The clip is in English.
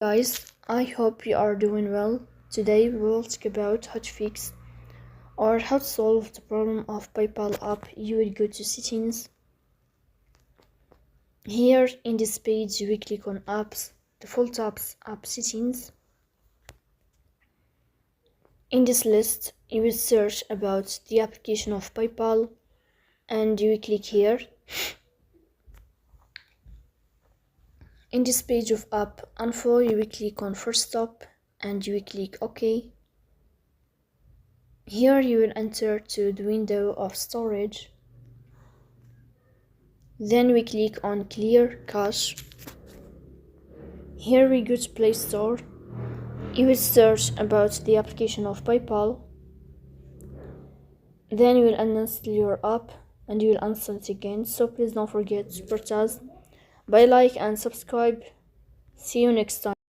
Guys, I hope you are doing well. Today we will talk about how to fix or how to solve the problem of PayPal app. You will go to settings. Here in this page we click on apps, default apps, app settings. In this list you will search about the application of PayPal and you will click here. In this page of app info you will click on first stop and you will click OK. Here you will enter to the window of storage. Then we click on clear cache. Here we go to Play Store. You will search about the application of PayPal. Then you will uninstall your app and you will install it again. So please don't forget to support us by like and subscribe. See you next time.